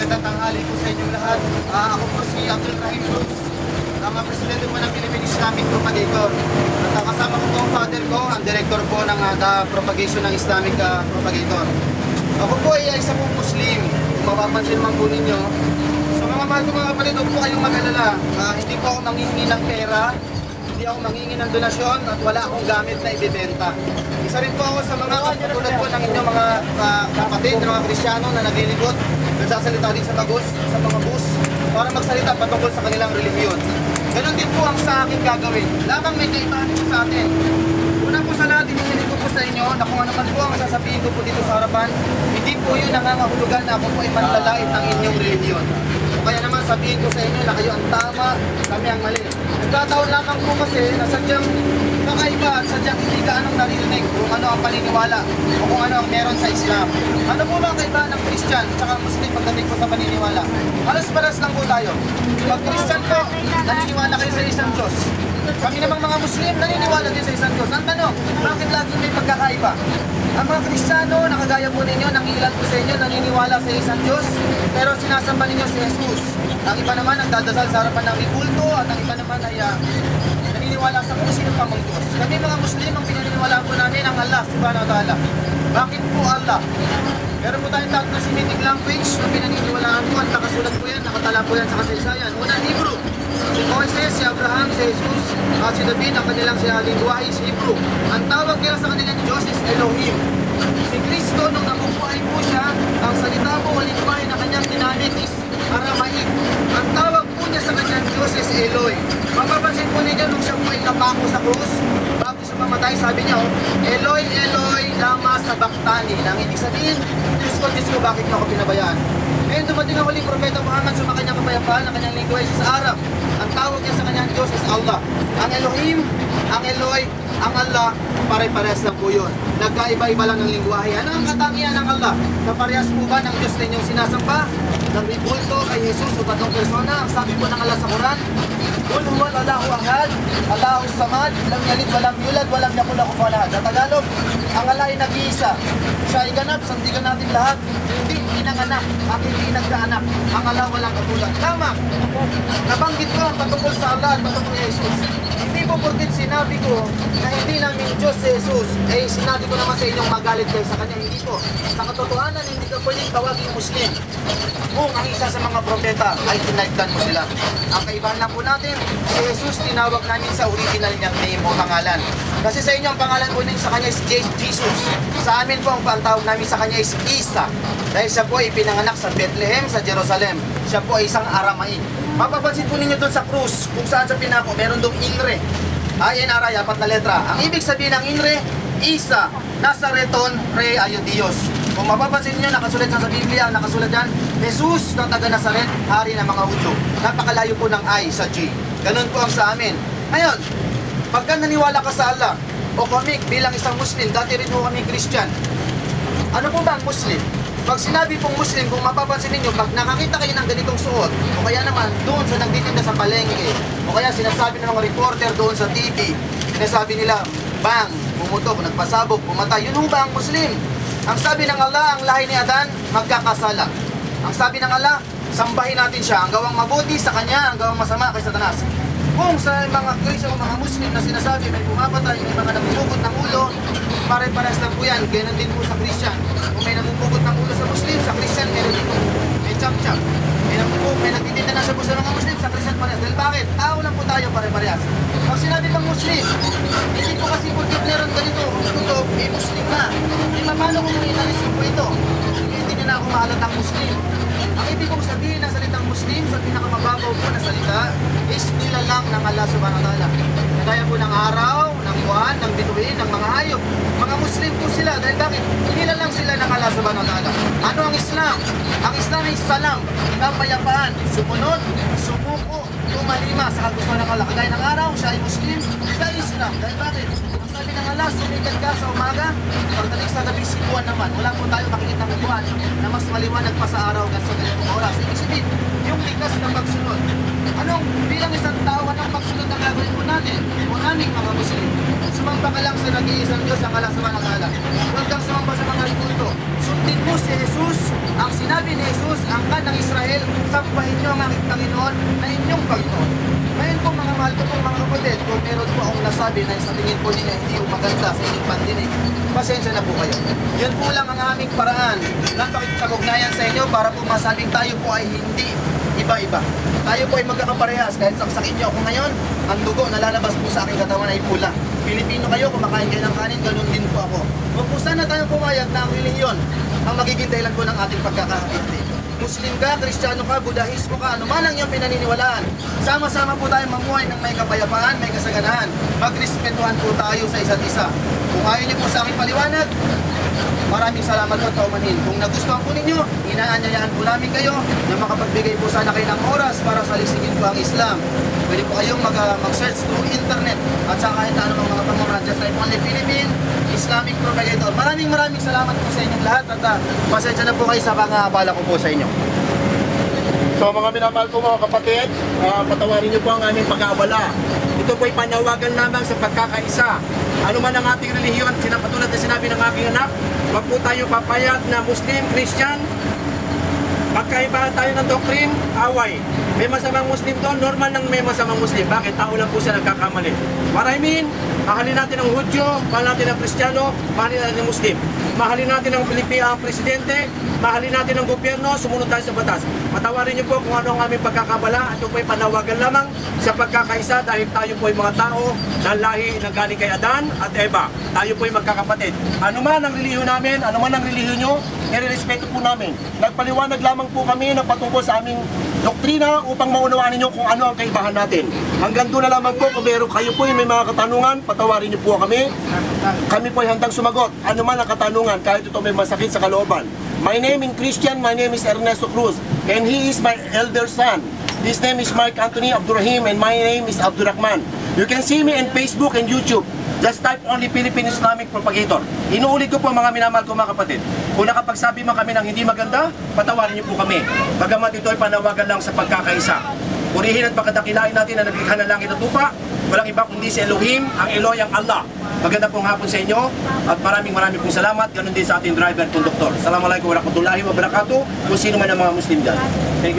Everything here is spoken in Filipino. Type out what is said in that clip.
Magandang tanghali po sa inyong lahat. Ako po si Abdul Rahim Cruz, ang presidente po ng Philippine Islamic Propagator. At kasama ko po ang father ko, ang director po ng The Propagation ng Islamic Propagator. Ako po ay isa pong Muslim. Kung mapapansin man po ninyo, sa mga mahal ko mga kapatid, huwag po kayong mag-alala. Hindi po ako manghihingi ng pera, hindi ako manghihingi ng donasyon, at wala akong gamit na ibibenta. Isa rin po ako sa mga katulad po ng inyong mga kapatid, mga Kristyano na naglilibot, nagsasalita din sa mga bus, para magsalita patungkol sa kanilang relihiyon. Ganon din po ang sa akin gagawin. Lamang may kaibahan po sa atin. Una po sa lahat, hinihiling ko po sa inyo na kung ano man po ang sasabihin ko po dito sa harapan, hindi po yun nangangahulugan na ako po ay manlalait ng inyong relihiyon. Kaya naman sabihin ko sa inyo na kayo ang tama, kami ang mali. Nagkataon lamang po kasi na sadyang kakaiba at sadyang hindi ka anong naririnig kung ano ang paniniwala o kung ano ang meron sa Islam. Ano po ba ang kaibahan ng Christian at Muslim pagdating po sa paniniwala? Halos-paras lang po tayo. Pag Christian po, naniniwala kayo sa isang Diyos. Kami namang mga Muslim, naniniwala din sa isang Diyos. Ang tanong, bakit lagi may pagkakaiba? Ang mga Kristiyano, nakagaya po ninyo, nangilan po sa inyo, naniniwala sa isang Diyos, pero sinasamba ninyo si Jesus. Ang iba naman ang dadasal sa harapan ng ribulto, at ang iba naman ay naniniwala sa kung sino pa mong Diyos. Kami mga Muslim, ang pinaniniwala po namin ang Allah subhanahu wa ta'ala. Bakit po Allah? Meron po tayong tatlo Semitic language na pinaniniwalaan po at nakasulat po yan, nakatala po yan sa kasaysayan. Una, Hebrew. Si Moises, si Abraham, si Jesus, si David, ang kanilang lingwahe is Hebrew. Ang tawag nila sa kanilang Diyos is Elohim. Si Kristo, nung nabubuhay po siya, ang salita po o lingwahe na kanyang ginamit is Aramaic. Ang tawag po niya sa kanyang Diyos is Eloi. Mapapansin po ninyo nung siya po ay napako sa krus, bago siya mamatay, sabi niya, Eloi, Eloi, lama sabachthani. Nang ibig sabihin, Diyos ko, bakit mo ako pinabayaan? Ngayon dumating ang huling propeta Muhammad sa kanyang kapayapaan, ang kanyang lingwahe sa Arab. Ang tawag niya sa kanyang Diyos is Allah. Ang Elohim, ang Eloi, ang Allah, pare-parehas lang po yun. Nagkaiba-iba lang ng lingwahe. Ano ang katangian ng Allah? Kaparehas po ba ng Diyos na inyong sinasamba? Ng ribulto kay Jesus o batong persona? Ang sabi po ng Allah sa Quran, Qul huwal Allahu ahad, Allahu samad, lam yalid walam yulad, walam yakul lahu kufuwan ahad. Sa Tagalog, ang Allah ay nag-iisa. Siya ay ganap, sandigan natin lahat. Hindi pinanganak at hindi nagkaanak. Ang Allah walang katulad. Tama. Nabanggit ko ang patungkol sa Allah at patungkol kay Jesus. Hindi po porkit sinabi ko na hindi namin Diyos si Jesus, eh sinabi ko naman sa inyong magalit kayo sa Kanya. Hindi po. Sa katotohanan, hindi ka pwedeng tawagin Muslim kung ang isa sa mga propeta ay tinagdan mo sila. Ang kaibahan lang po natin, si Jesus tinawag namin sa original niyang name o pangalan. Kasi sa inyo ang pangalan po ninyo sa Kanya is Jesus. Sa amin po ang pantawag namin sa Kanya is Isa. Dahil siya po ay pinanganak sa Bethlehem, sa Jerusalem. Siya po ay isang Aramaic. Mapapansin po ninyo doon sa krus, kung saan sa pinako, meron doong INRE. INRI, 4 na letra. Ang ibig sabihin ng INRE, Isa, Nazareton, Rey Ayo Dios. Kung mapapansin niyo, nakasulat sa Biblia, nakasulat yan, Jesus na taga Nazaret, hari ng mga Hudyo. Napakalayo po ng I sa J. Ganun po ang sa amin. Ngayon, pagka naniwala ka sa Allah, o kami bilang isang Muslim, dati rin po kami Christian. Ano po ba ang Muslim? Pag sinabi pong Muslim, kung mapapansin ninyo, pag nakakita kayo ng ganitong suot, o kaya naman doon sa nagtitinda sa palengke, o kaya sinasabi ng mga reporter doon sa TV, sinasabi nila, bang, pumutok, nagpasabog, pumatay, yun ba ang Muslim? Ang sabi ng Allah, ang lahi ni Adan, magkakasala. Ang sabi ng Allah, sambahin natin siya, ang gawang mabuti sa kanya, ang gawang masama kay Satanas. Kung sa mga Christian o mga Muslim na sinasabi, may pumapatay, may mga namupugot ng ulo, pare-pares lang po yan, ganyan din po sa Christian. Kung may namupugot ng ulo sa Muslim, sa Christian, meron din po. May chap-chap. May nagtitinda na siya po sa mga Muslim, sa Christian parehas. Dahil bakit? Tao lang po tayo pare-parehas. Pag sinabi pang Muslim, hindi po kasi porkit meron ganito, ito, may Muslim na. May paano kung inalisin po ito? Hindi niya na ako mahalatang Muslim. Ang ibig kong sabihin ng salitang Muslim sa pinakamababaw po na salita is nilalang ng Allah subhanahu wa ta'ala. Kagaya po ng araw, ng buwan, ng bituin, ng mga hayop. Mga Muslim po sila. Dahil bakit? Nilalang sila ng Allah subhanahu wa ta'ala. Ano ang Islam? Ang Islam ay salam, kapayapaan, sumunod, sumuko, tumalima sa kagustuhan ng Allah. Kagaya ng araw, siya ay Muslim, siya ay Islam. Dahil bakit? Ang sabi ng Allah, sumikat ka sa umaga, pagdating sa gabi, si buwan naman. Wala po tayo makikita ng buwan na mas maliwanag pa sa araw at sa ganitong oras. Ibig sabihin, yung likas ng pagsunod. Anong bilang isang tao, anong pagsunod na gagawin po natin? O naming mga Muslim. Sumamba ka lang sa nag-iisang Diyos ang Allah subhanahu wa ta'ala. Huwag kang sumamba sa mga ribulto. Sundin mo si Jesus. Ang sinabi ni Jesus, ang kan ng Israel Pilipino ang aking Panginoon na inyong Panginoon. Ngayon po mga mahal ko pong mga kapatid, kung meron po akong nasabi na sa tingin po ninyo hindi maganda sa inyong pandinig, pasensya na po kayo. Yun po lang ang aming paraan ng pakikipag-ugnayan sa inyo para po masabing tayo po ay hindi iba-iba. Tayo po ay magkakaparehas. Kahit saksakin niyo ako ngayon, ang dugo na lalabas po sa aking katawan ay pula. Pilipino kayo, kumakain kayo ng kanin, ganun din po ako. Huwag po sana tayong pumayag na ang relihiyon ang magiging dahilan po ng ating pagkakahati. Muslim ka, Kristiyano ka, Budahismo ka, ano man ang iyong pinaniniwalaan. Sama-sama po tayo mamuhay ng may kapayapaan, may kasaganahan. Magrespetuhan po tayo sa isa't isa. Kung ayaw niyo po sa aking paliwanag, maraming salamat po at paumanhin. Kung nagustuhan po ninyo, inaanyayaan po namin kayo na makapagbigay po sana kayo ng oras para salisigin po ang Islam. Pwede po kayong mag-search through internet at sa kahit na anumang mga panguran. Just like Only Philippine Islamic Propagator. Maraming salamat po sa inyong lahat at pasensya na po kayo sa mga abala ko po sa inyo. So mga minamahal ko mga kapatid, patawarin niyo po ang aming pag-aabala. Ito po ay panawagan lamang sa pagkakaisa. Ano man ang ating relihiyon, katulad na sinabi ng aking anak, wag po tayo papayag na Muslim, Christian, pagkaibahan tayo ng doktrin, away. May masamang Muslim doon, normal lang may masamang Muslim. Bakit? Tao lang po siya nagkakamali. What I mean, mahalin natin ang Hudyo, mahalin natin ang Kristiyano, mahalin natin ang Muslim. Mahalin natin ang Pilipino, ang Presidente, mahalin natin ang gobyerno, sumunod tayo sa batas. Patawarin niyo po kung ano ang aming pagkakabala at ito po ay panawagan lamang sa pagkakaisa dahil tayo po ay mga tao na lahi na galing kay Adan at Eva. Tayo po ay magkakapatid. Ano man ang relihiyon namin, ano man ang relihiyon nyo, nire-respeto po namin. Nagpaliwanag lamang po kami na patungkol sa aming doktrina upang maunawaan ninyo kung ano ang kaibahan natin. Hanggang doon na lamang po, kung meron kayo po may mga katanungan, patawarin niyo po kami. Kami po ay handang sumagot. Ano man ang katanungan, kahit ito may masakit sa kalooban. My name in Christian, my name is Ernesto Cruz, and he is my elder son. His name is Mark Anthony Abdurrahim, and my name is Abdurrahman. You can see me in Facebook and YouTube. Just type Only Philippine Islamic Propagator. Inuulit ko po mga minamahal ko mga kapatid. Kung nakapagsabi man kami ng hindi maganda, patawarin niyo po kami. Bagamat ito ay panawagan lang sa pagkakaisa. Purihin at pagkadakilain natin na naglikha ng langit at lupa. Walang iba kundi si Elohim, ang Eloy, ang Allah. Maganda pong hapon sa inyo at maraming pong salamat. Ganun din sa ating driver, conductor. Assalamualaikum warahmatullahi wabarakatuh. Kung sino man ang mga Muslim dyan. Thank you.